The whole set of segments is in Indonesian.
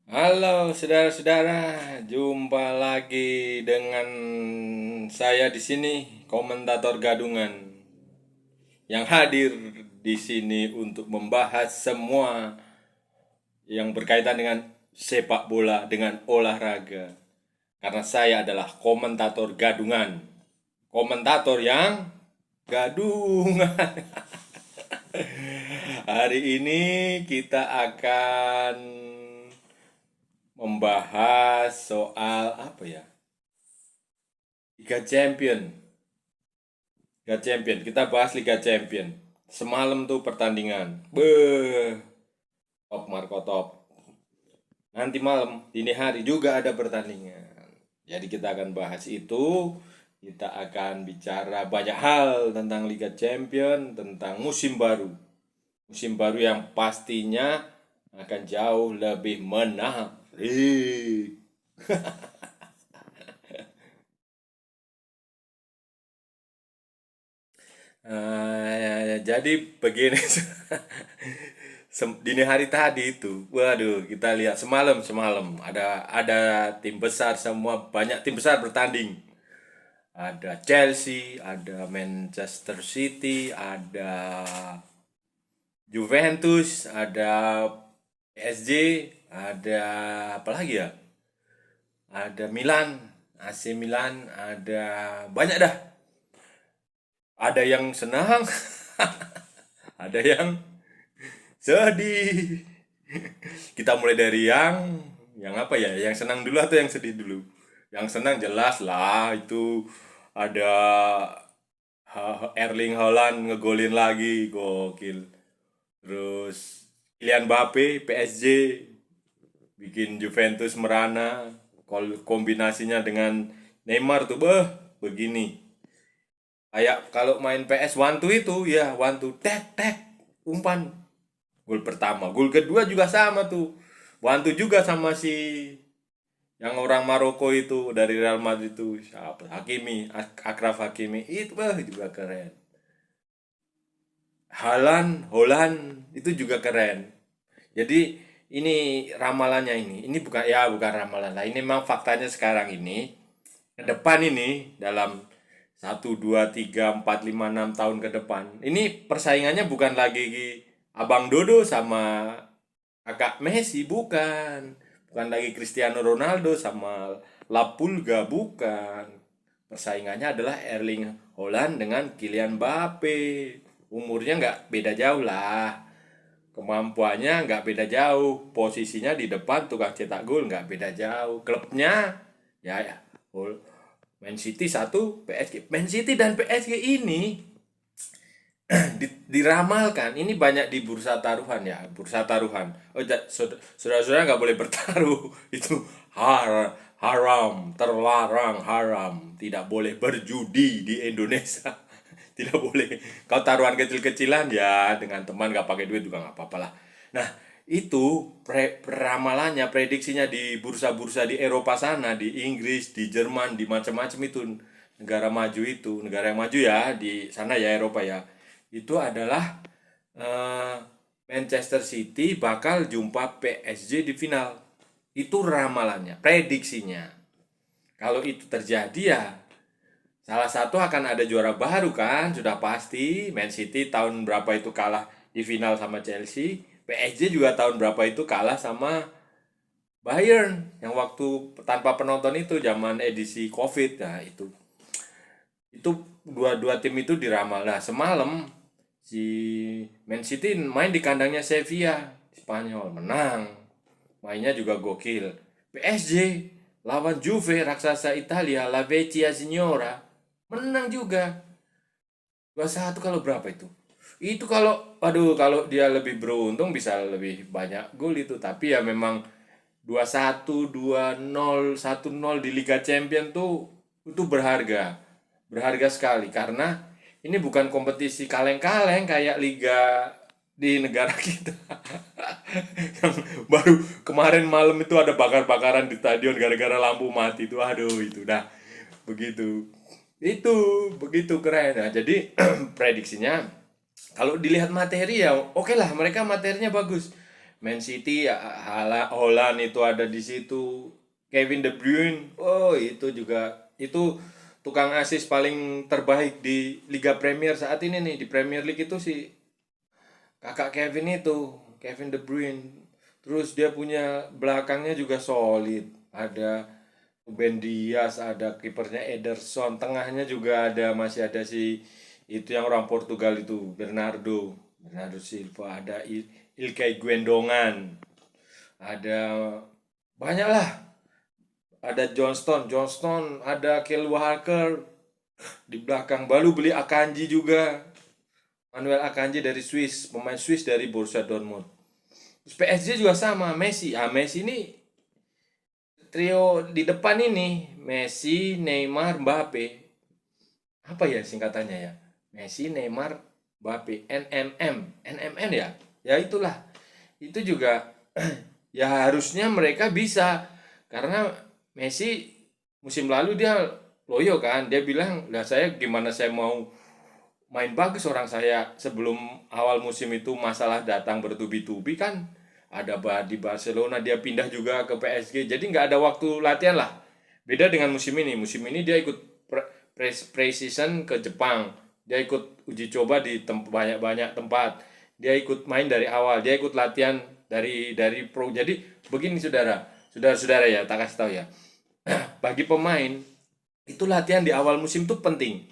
Halo saudara-saudara, jumpa lagi dengan saya di sini, komentator gadungan yang hadir di sini untuk membahas semua yang berkaitan dengan sepak bola, dengan olahraga. Karena saya adalah komentator gadungan, komentator yang gadungan. Hari ini kita akan membahas soal apa ya? Liga Champion. Liga Champion. Kita bahas Liga Champion. Semalam tuh pertandingan. Beuh, top Marco top. Nanti malam, dini hari juga ada pertandingan. Jadi kita akan bahas itu. Kita akan bicara banyak hal tentang Liga Champion, tentang musim baru. Musim baru yang pastinya akan jauh lebih menarik. Jadi begini. Dini hari tadi itu, waduh, kita lihat semalam ada tim besar, semua banyak tim besar bertanding. Ada Chelsea, ada Manchester City, ada Juventus, ada PSG, ada apa lagi ya? Ada Milan, AC Milan, ada banyak dah. Ada yang senang, ada yang sedih. Kita mulai dari yang apa ya? Yang senang dulu atau yang sedih dulu? Yang senang jelas lah itu ada Erling Haaland ngegolin lagi, gokil. Terus Kylian Mbappe PSG bikin Juventus merana. Kombinasinya dengan Neymar tuh begini. Kayak kalau main PS one two itu ya one two tek tek umpan gol pertama, gol kedua juga sama tuh. One two juga sama si yang orang Maroko itu dari Real Madrid itu siapa? Hakimi, Akraf Hakimi itu juga keren. Holland itu juga keren. Jadi ini ramalannya ini bukan ya bukan ramalan lah. Ini memang faktanya sekarang ini ke depan ini dalam 1, 2, 3, 4, 5, 6 tahun ke depan. Ini persaingannya bukan lagi Abang Dodo sama Kakak Messi, bukan. Bukan lagi Cristiano Ronaldo sama La Pulga, bukan. Persaingannya adalah Erling Haaland dengan Kylian Mbappe. Umurnya nggak beda jauh lah. Kemampuannya nggak beda jauh. Posisinya di depan tukang cetak gol nggak beda jauh. Klubnya ya Man City satu, PSG. Man City dan PSG ini diramalkan. Ini banyak di bursa taruhan ya, bursa taruhan. Oh, saudara-saudara nggak boleh bertaruh. Itu haram, terlarang, haram. Tidak boleh berjudi di Indonesia. Tidak boleh. Kau taruhan kecil-kecilan ya dengan teman nggak pakai duit juga nggak apa-apa lah. Nah, itu ramalannya, prediksinya di bursa-bursa di Eropa sana, di Inggris, di Jerman, di macam-macam itu negara maju itu, negara yang maju ya di sana ya Eropa ya. Itu adalah eh, Manchester City bakal jumpa PSG di final. Itu ramalannya, prediksinya. Kalau itu terjadi ya salah satu akan ada juara baru kan, sudah pasti. Man City tahun berapa itu kalah di final sama Chelsea. PSG juga tahun berapa itu kalah sama Bayern yang waktu tanpa penonton itu zaman edisi Covid. Nah, itu dua-dua tim itu diramal. Nah, semalam si Man City main di kandangnya Sevilla, Spanyol, menang. Mainnya juga gokil. PSG lawan Juve raksasa Italia, La Vecchia Signora, menang juga. 2-1 kalau berapa itu? Itu kalau aduh kalau dia lebih beruntung bisa lebih banyak gol itu, tapi ya memang 2-1, 2-0, 1-0 di Liga Champion tuh itu berharga. Berharga sekali karena ini bukan kompetisi kaleng-kaleng kayak liga di negara kita. Yang baru kemarin malam itu ada bakar-bakaran di stadion gara-gara lampu mati itu. Aduh, itu dah begitu. Itu begitu keren. Nah, jadi prediksinya kalau dilihat materi ya oke lah, mereka materinya bagus. Man City ya, Holland itu ada di situ. Kevin De Bruyne, oh itu juga itu tukang asis paling terbaik di Liga Premier saat ini nih, di Premier League itu si kakak Kevin itu, Kevin De Bruyne. Terus dia punya belakangnya juga solid. Ada Ben Diaz, ada kipernya Ederson, tengahnya juga ada, masih ada si itu yang orang Portugal itu, Bernardo Silva, ada Ilkay Guendongan, ada banyak lah, ada Johnston, ada Kyle Walker di belakang. Baru beli Akanji juga, Manuel Akanji dari Swiss, pemain Swiss dari Borussia Dortmund. Terus PSG juga sama, Messi. Messi ini trio di depan ini, Messi, Neymar, Mbappe. Apa ya singkatannya ya? Messi, Neymar, Mbappe, NMM ya. Ya itulah. Itu juga ya harusnya mereka bisa, karena Messi musim lalu dia loyo kan. Dia bilang, "Lah saya gimana saya mau main bagus, orang saya sebelum awal musim itu masalah datang bertubi-tubi kan, ada di Barcelona, dia pindah juga ke PSG, jadi nggak ada waktu latihan lah. Beda dengan musim ini dia ikut pre-season ke Jepang, dia ikut uji coba di banyak-banyak tempat, dia ikut main dari awal, dia ikut latihan dari pro. Jadi begini saudara ya, tak kasih tahu ya, bagi pemain itu latihan di awal musim itu penting.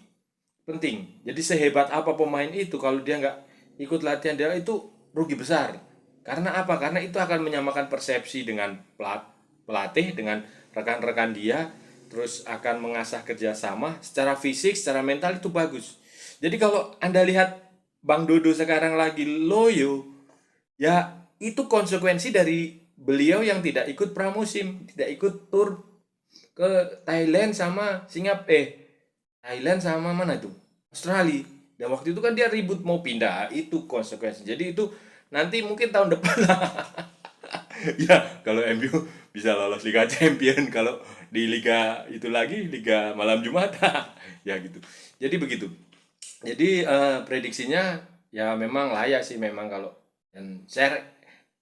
Jadi sehebat apa pemain itu, kalau dia nggak ikut latihan, dia itu rugi besar. Karena apa? Karena itu akan menyamakan persepsi dengan pelatih, dengan rekan-rekan dia, terus akan mengasah kerjasama secara fisik, secara mental itu bagus. Jadi kalau Anda lihat Bang Dodo sekarang lagi loyo, ya itu konsekuensi dari beliau yang tidak ikut pramusim, tidak ikut tur ke Thailand sama Thailand sama mana itu? Australia. Dan waktu itu kan dia ribut mau pindah, itu konsekuensi. Jadi itu nanti mungkin tahun depan lah. Ya, kalau MU bisa lolos Liga Champion, kalau di liga itu lagi, Liga Malam Jumat. Ya gitu. Jadi begitu. Jadi prediksinya ya memang layak sih memang, kalau dan saya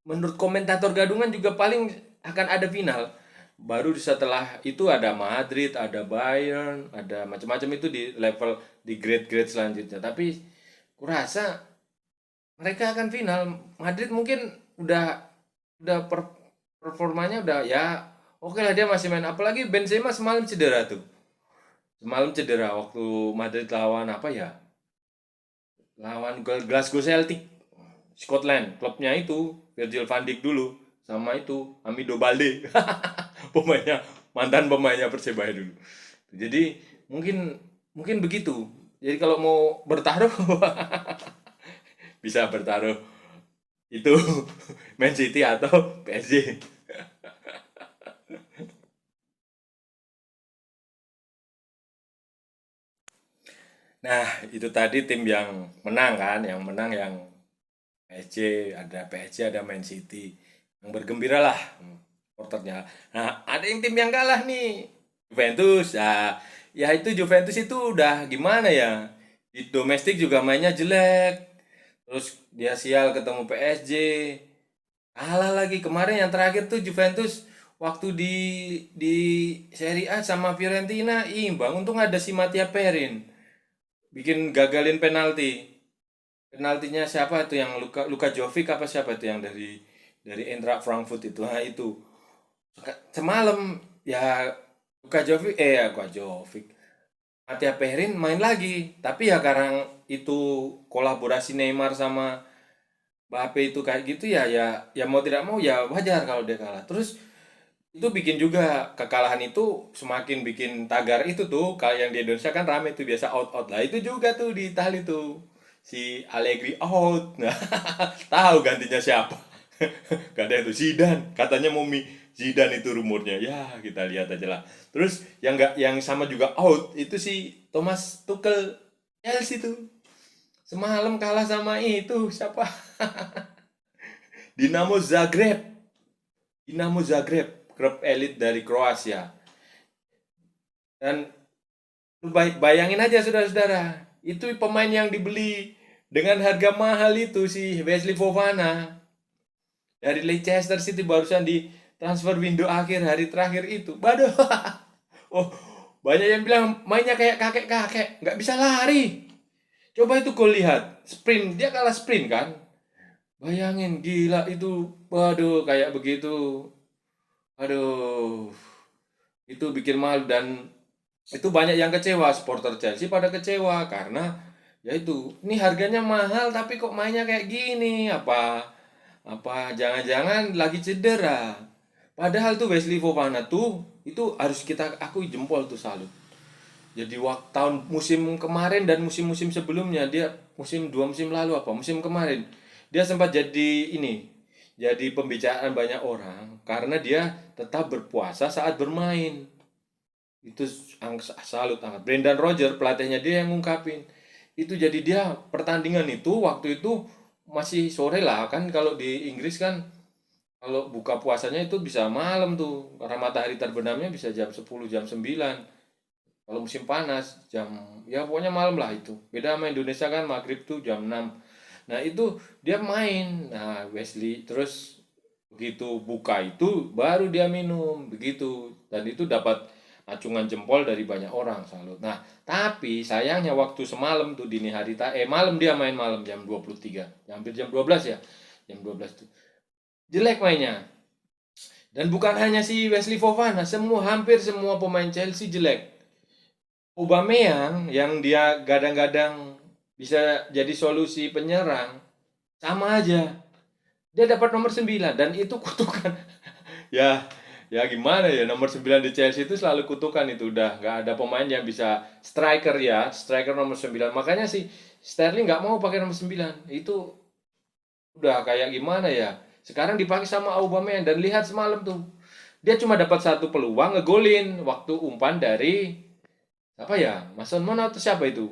menurut komentator gadungan juga paling akan ada final. Baru setelah itu ada Madrid, ada Bayern, ada macam-macam itu di level, di grade-grade selanjutnya. Tapi kurasa mereka akan final. Madrid mungkin performanya udah ya oke lah, dia masih main. Apalagi Benzema semalam cedera tuh. Semalam cedera waktu Madrid lawan apa ya? Lawan Glasgow Celtic, Scotland. Klubnya itu Virgil van Dijk dulu, sama itu Amido Balde. Pemainnya, mantan pemainnya Persebaya dulu. Jadi mungkin mungkin begitu. Jadi kalau mau bertaruh bisa bertaruh itu Man City atau PSG. Nah, itu tadi tim yang menang kan, yang menang yang PSG, ada PSG, ada Man City. Yang bergembira lah supporternya. Nah, ada yang tim yang kalah nih. Juventus. Ya itu Juventus itu udah gimana ya? Di domestik juga mainnya jelek. Terus dia sial ketemu PSG. Kalah lagi kemarin, yang terakhir tuh Juventus waktu di Serie A sama Fiorentina imbang. Untung ada si Mattia Perin bikin gagalin penalti. Penaltinya siapa itu, yang Luka Jovic apa siapa itu yang dari Eintracht Frankfurt itu. Nah itu semalam ya Luka Jovic Mattia Perin main lagi, tapi ya karena itu kolaborasi Neymar sama Mbappe itu kayak gitu, ya mau tidak mau ya wajar kalau dia kalah. Terus itu bikin juga kekalahan itu semakin bikin tagar itu tuh, kalau yang di Indonesia kan rame tuh biasa out lah, itu juga tuh di Itali tuh si Allegri out. Nah, tahu gantinya siapa? Gak ada itu, Zidane katanya mau Zidane itu rumornya, ya kita lihat aja lah. Terus yang nggak, yang sama juga out itu si Thomas Tuchel Chelsea tuh, semalam kalah sama itu siapa, Dinamo Zagreb. Dinamo Zagreb, klub elit dari Kroasia. Dan bayangin aja saudara-saudara, itu pemain yang dibeli dengan harga mahal itu si Wesley Fofana. Dari Leicester City barusan di transfer window akhir hari terakhir itu. Waduh. Oh, banyak yang bilang mainnya kayak kakek-kakek, nggak bisa lari. Coba itu kau lihat, sprint, dia kalah sprint kan? Bayangin, gila itu. Waduh, kayak begitu. Aduh, itu bikin malu dan itu banyak yang kecewa, supporter Chelsea pada kecewa karena ya itu, ini harganya mahal tapi kok mainnya kayak gini. Apa jangan-jangan lagi cedera. Padahal tuh Wesley Fofana tuh itu harus kita akui jempol tuh, salut. Jadi waktu tahun musim kemarin dan musim-musim sebelumnya, dia musim 2 musim lalu apa musim kemarin, dia sempat jadi ini, jadi pembicaraan banyak orang karena dia tetap berpuasa saat bermain. Itu salut banget. Brendan Rodgers pelatihnya dia yang ngungkapin itu. Jadi dia pertandingan itu waktu itu masih sore lah kan, kalau di Inggris kan kalau buka puasanya itu bisa malam tuh karena matahari terbenamnya bisa jam 10 jam 9. Kalau musim panas jam, ya pokoknya malam lah itu. Beda sama Indonesia kan maghrib tuh jam 6. Nah itu dia main. Nah Wesley terus begitu buka itu baru dia minum begitu. Dan itu dapat acungan jempol dari banyak orang, salut. Nah tapi sayangnya waktu semalam tuh dini hari malam dia main malam jam 23, hampir jam 12 ya. Jam 12 tuh jelek mainnya. Dan bukan hanya si Wesley Fofana, hampir semua pemain Chelsea jelek. Aubameyang yang dia gadang-gadang bisa jadi solusi penyerang, sama aja. Dia dapat nomor 9 dan itu kutukan. Ya, ya gimana ya, nomor 9 di Chelsea itu selalu kutukan. Itu udah nggak ada pemain yang bisa striker ya, striker nomor 9. Makanya si Sterling nggak mau pakai nomor 9. Itu udah kayak gimana ya. Sekarang dipakai sama Aubameyang dan lihat semalam tuh. Dia cuma dapat satu peluang ngegolin waktu umpan dari apa ya? Mason Mount atau siapa itu?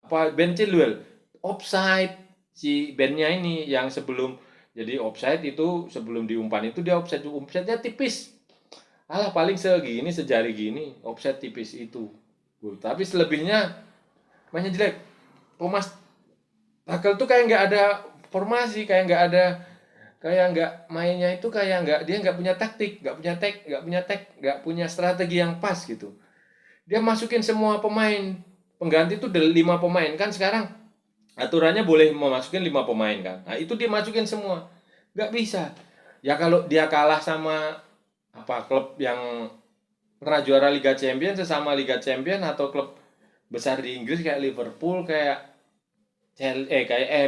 Apa Ben Chilwell? Offside si Bennya ini yang sebelum jadi offside itu, sebelum diumpan itu dia offside, offside-nya tipis. Alah paling segini, sejari gini, offside tipis itu. Tapi selebihnya mainnya jelek. Thomas Tuchel tuh kayak nggak ada formasi, kayak nggak mainnya itu, kayak nggak, dia nggak punya taktik, nggak punya strategi yang pas gitu. Dia masukin semua pemain pengganti tuh 5 pemain kan sekarang aturannya boleh memasukin 5 pemain kan. Nah itu dia masukin semua, nggak bisa. Ya kalau dia kalah sama apa klub yang pernah juara Liga Champions, sesama Liga Champions, atau klub besar di Inggris kayak Liverpool, kayak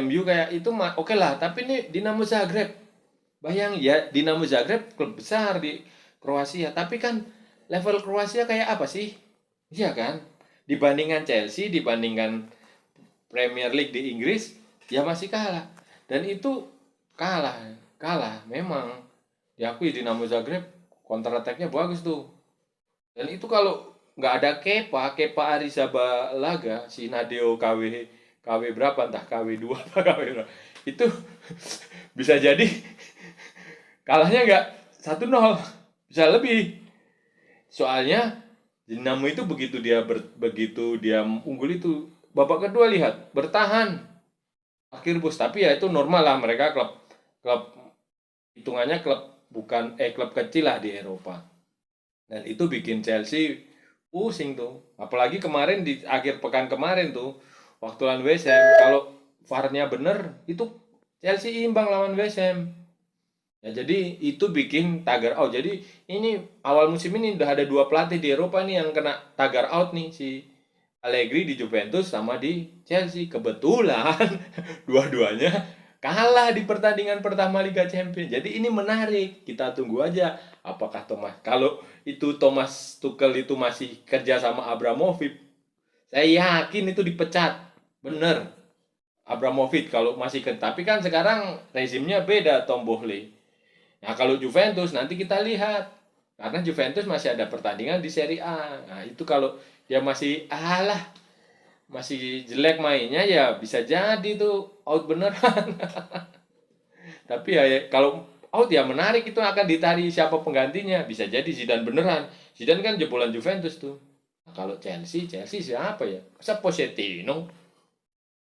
MU, kayak itu mah oke lah. Tapi ini Dinamo Zagreb, bayang ya, Dinamo Zagreb klub besar di Kroasia, tapi kan level Kroasia kayak apa sih? Iya kan? Dibandingkan Chelsea, dibandingkan Premier League di Inggris, ya masih kalah. Dan itu kalah, kalah memang. Diakui Dinamo Zagreb counter attack-nya bagus tuh. Dan itu kalau nggak ada Kepa Arrizabalaga, si Nadeo KW berapa, entah KW 2 apa KW berapa. Itu bisa jadi kalahnya nggak 1-0, bisa lebih. Soalnya Dinamo itu begitu dia unggul itu, babak kedua lihat bertahan akhir bos. Tapi ya itu normal lah, mereka klub klub hitungannya klub bukan klub kecil lah di Eropa. Dan itu bikin Chelsea pusing tuh. Apalagi kemarin di akhir pekan kemarin tuh waktu lawan West Ham, kalau VAR-nya bener itu Chelsea imbang lawan West Ham. Ya jadi itu bikin tagar out. Jadi ini awal musim ini udah ada 2 pelatih di Eropa nih yang kena tagar out nih, si Allegri di Juventus sama di Chelsea. Kebetulan dua-duanya kalah di pertandingan pertama Liga Champions. Jadi ini menarik. Kita tunggu aja apakah kalau itu Thomas Tuchel itu masih kerja sama Abramovich, saya yakin itu dipecat. Bener. Abramovich kalau masih tapi kan sekarang rezimnya beda, Tom Boehly. Nah, kalau Juventus nanti kita lihat. Karena Juventus masih ada pertandingan di Serie A. Nah, itu kalau dia masih jelek mainnya, ya bisa jadi tuh out beneran. Tapi ya kalau out ya menarik, itu akan ditarik siapa penggantinya. Bisa jadi Zidane beneran. Zidane kan jebolan Juventus tuh. Nah, kalau Chelsea siapa ya? Masa Pochettino?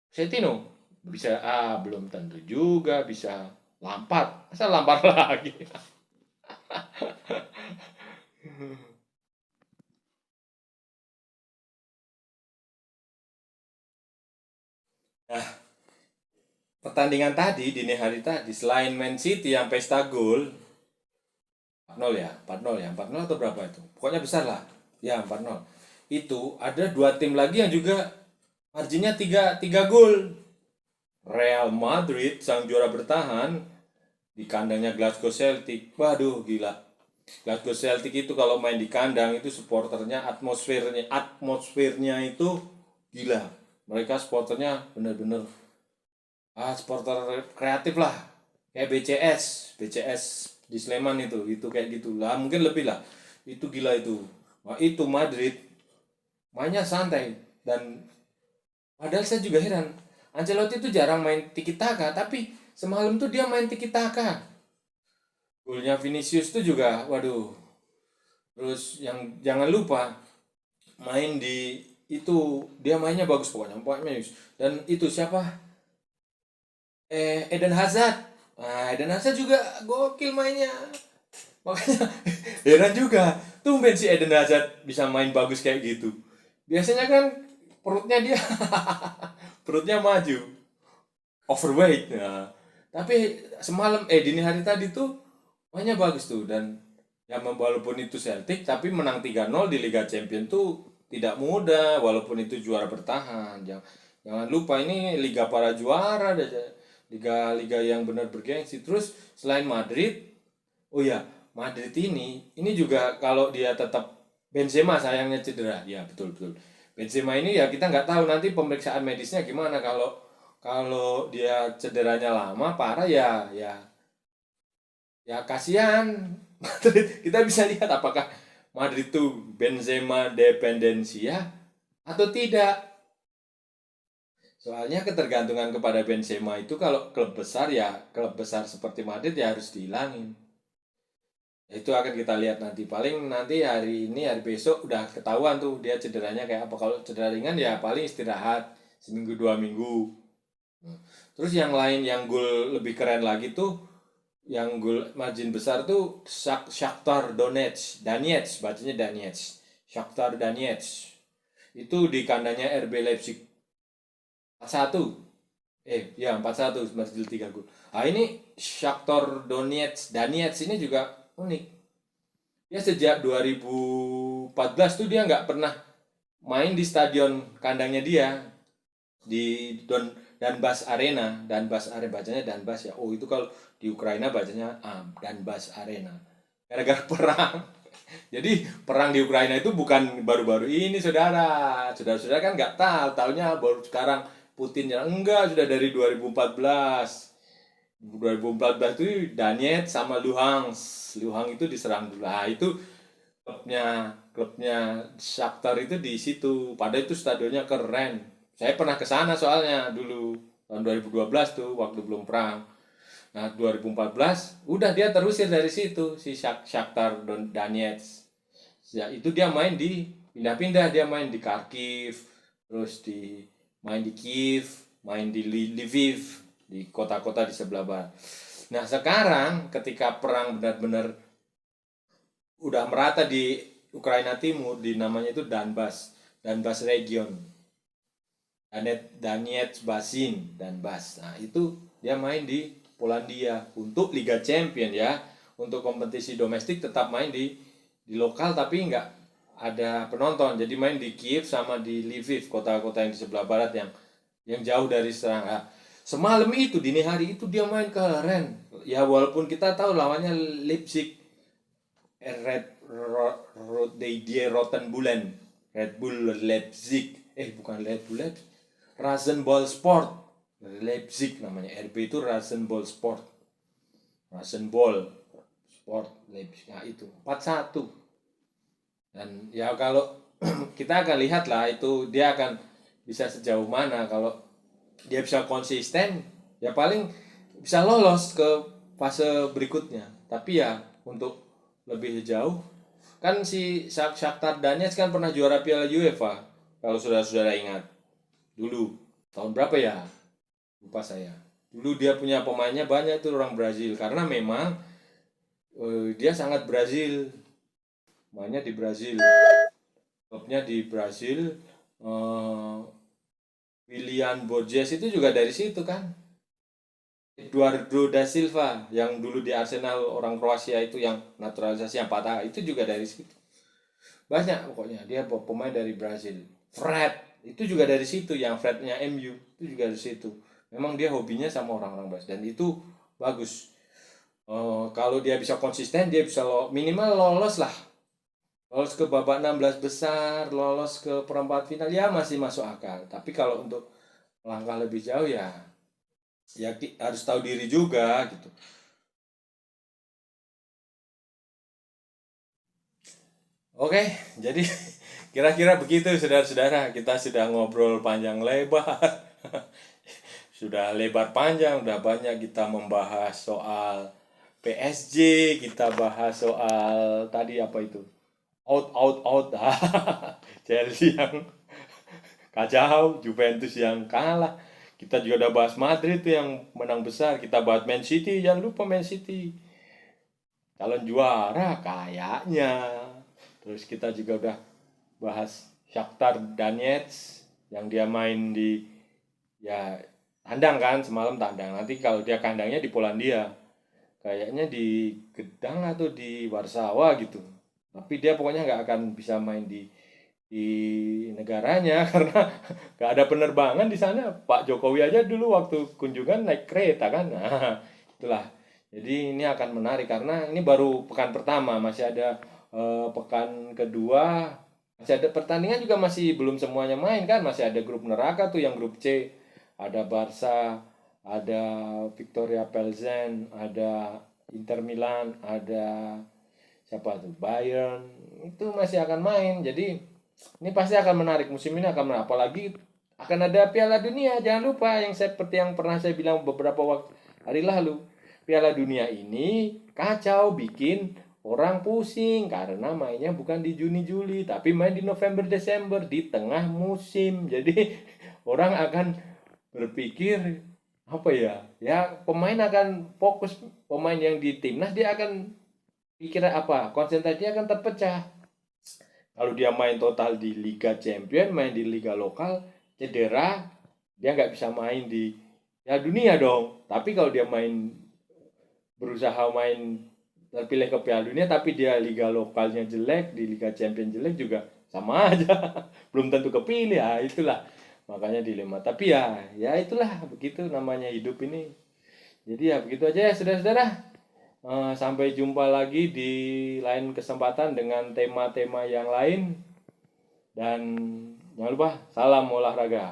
Pochettino bisa, belum tentu juga bisa. Lampard, masa Lampard lagi. Nah, pertandingan tadi dini hari tadi selain Man City yang pesta gol 4-0 ya, 4-0 ya, 4-0 atau berapa itu? Pokoknya besar lah. Ya, 4-0. Itu ada dua tim lagi yang juga marginnya 3 gol. Real Madrid sang juara bertahan di kandangnya Glasgow Celtic. Waduh, gila. Glasgow Celtic itu kalau main di kandang itu supporternya atmosfernya itu gila. Mereka supporternya bener-bener supporter kreatif lah. Kayak BCS di Sleman itu kayak gitulah, mungkin lebih lah. Itu gila itu. Wah, itu Madrid mainnya santai dan padahal saya juga heran. Ancelotti itu jarang main tiki taka, tapi semalam tuh dia main tiki taka. Golnya Vinicius tuh juga, waduh. Terus yang jangan lupa main di itu dia mainnya bagus pokoknya. Dan itu siapa? Eden Hazard. Nah, Eden Hazard juga gokil mainnya. Makanya heran juga. Tumben si Eden Hazard bisa main bagus kayak gitu. Biasanya kan perutnya dia perutnya maju, overweight. Nah, tapi semalam dini hari tadi tuh mainnya bagus tuh dan ya walaupun itu Celtic tapi menang 3-0 di Liga Champions tuh tidak mudah walaupun itu juara bertahan. Jangan lupa ini Liga para juara, liga-liga yang benar bergengsi. Terus selain Madrid, oh ya, Madrid ini juga kalau dia tetap Benzema sayangnya cedera. Ya, betul betul. Benzema ini ya kita nggak tahu nanti pemeriksaan medisnya gimana kalau kalau dia cederanya lama parah ya kasihan. Madrid kita bisa lihat apakah Madrid itu Benzema dependensia atau tidak. Soalnya ketergantungan kepada Benzema itu kalau klub besar seperti Madrid ya harus dihilangin. Itu akan kita lihat nanti, paling nanti hari ini hari besok udah ketahuan tuh dia cederanya kayak apa. Kalau cedera ringan ya paling istirahat seminggu 2 minggu. Terus yang lain yang gol lebih keren lagi tuh yang gol margin besar tuh Shakhtar Donetsk bacanya Donetsk, Shakhtar Donetsk itu di kandangnya RB Leipzig 4-1. Ya 4-1 margin 3 gol. Ini Shakhtar Donetsk ini juga unik. Ya sejak 2014 tuh dia nggak pernah main di stadion kandangnya dia di Donbas Arena bacanya Donbas ya. Oh itu kalau di Ukraina bacanya Donbas Arena. Gara-gara perang. Jadi perang di Ukraina itu bukan baru-baru ini saudara-saudara kan nggak tahu, taunya baru sekarang Putin ya enggak sudah dari 2014. 2014 itu Donetsk sama Luhansk itu diserang dulu. Nah, itu klubnya Shakhtar itu di situ. Padahal itu stadionnya keren. Saya pernah ke sana soalnya dulu tahun 2012 tuh waktu belum perang. Nah, 2014 udah dia terusir dari situ si Shakhtar Donetsk. Ya, itu dia main di pindah-pindah, dia main di Kharkiv, terus main di Kiev, main di Lviv, di kota-kota di sebelah barat. Nah, sekarang ketika perang benar-benar udah merata di Ukraina Timur, di namanya itu Donbas Region. Donetsk Basin Donbas. Nah, itu dia main di Polandia untuk Liga Champion ya. Untuk kompetisi domestik tetap main di lokal tapi nggak ada penonton. Jadi main di Kiev sama di Lviv, kota-kota yang di sebelah barat yang jauh dari serang. Semalam itu dini hari itu dia main keren. Ya walaupun kita tahu lawannya Leipzig, Rotenbulen, Red Bull Leipzig. Bukan Red Bull Leipzig. Rasenball Sport Leipzig namanya. RB itu Rasenball Sport. Rasenball Sport Leipzig. Nah itu 4-1. Dan ya kalau kita akan lihat lah itu dia akan bisa sejauh mana. Kalau dia bisa konsisten ya paling bisa lolos ke fase berikutnya. Tapi ya untuk lebih jauh kan si Shakhtar Donetsk kan pernah juara Piala UEFA kalau saudara-saudara ingat dulu tahun berapa ya lupa saya. Dulu dia punya pemainnya banyak tuh orang Brazil karena memang dia sangat Brazil, mainnya di Brazil, klubnya di Brazil. eh, Willian Borges itu juga dari situ kan. Eduardo da Silva yang dulu di Arsenal orang Kroasia itu yang naturalisasi yang patah itu juga dari situ. Banyak pokoknya dia pemain dari Brazil. Fred itu juga dari situ, yang Frednya MU itu juga dari situ. Memang dia hobinya sama orang-orang Brazil dan itu bagus. Kalau dia bisa konsisten dia bisa minimal lolos lah, lolos ke babak 16 besar, lolos ke perempat final ya masih masuk akal. Tapi kalau untuk langkah lebih jauh ya harus tahu diri juga gitu. Oke, jadi kira-kira begitu saudara-saudara. Kita sudah ngobrol panjang lebar. Sudah lebar panjang, udah banyak kita membahas soal PSG, kita bahas soal tadi apa itu? Out out out. Chelsea yang kacau, Juventus yang kalah. Kita juga udah bahas Madrid tuh yang menang besar. Kita bahas Man City, jangan lupa Man City calon juara kayaknya. Terus kita juga udah bahas Shakhtar Donetsk yang dia main di ya tandang kan, semalam tandang. Nanti kalau dia kandangnya di Polandia, kayaknya di Gedang atau di Warsawa gitu. Tapi dia pokoknya nggak akan bisa main di negaranya karena nggak ada penerbangan di sana. Pak Jokowi aja dulu waktu kunjungan naik kereta kan. Nah, itulah. Jadi ini akan menarik karena ini baru pekan pertama, masih ada pekan kedua, masih ada pertandingan juga masih belum semuanya main kan, masih ada grup neraka tuh yang grup C, ada Barca, ada Victoria Pilsen, ada Inter Milan, ada siapa tuh Bayern, itu masih akan main. Jadi ini pasti akan menarik, musim ini akan menarik, apalagi akan ada Piala Dunia. Jangan lupa yang seperti yang pernah saya bilang beberapa waktu hari lalu, Piala Dunia ini kacau, bikin orang pusing karena mainnya bukan di Juni Juli tapi main di November Desember di tengah musim. Jadi orang akan berpikir apa ya, ya pemain akan fokus, pemain yang di timnas dia akan pikir apa, konsentrasinya akan terpecah. Kalau dia main total di Liga Champion, main di Liga lokal, cedera, dia nggak bisa main di ya dunia dong. Tapi kalau dia berusaha main terpilih ke Piala Dunia tapi dia liga lokalnya jelek, di Liga Champion jelek juga sama aja. Belum tentu kepilih. Ya itulah makanya dilema. Tapi ya itulah begitu namanya hidup ini. Jadi ya begitu aja ya saudara-saudara. Sampai jumpa lagi di lain kesempatan dengan tema-tema yang lain, dan jangan lupa salam olahraga.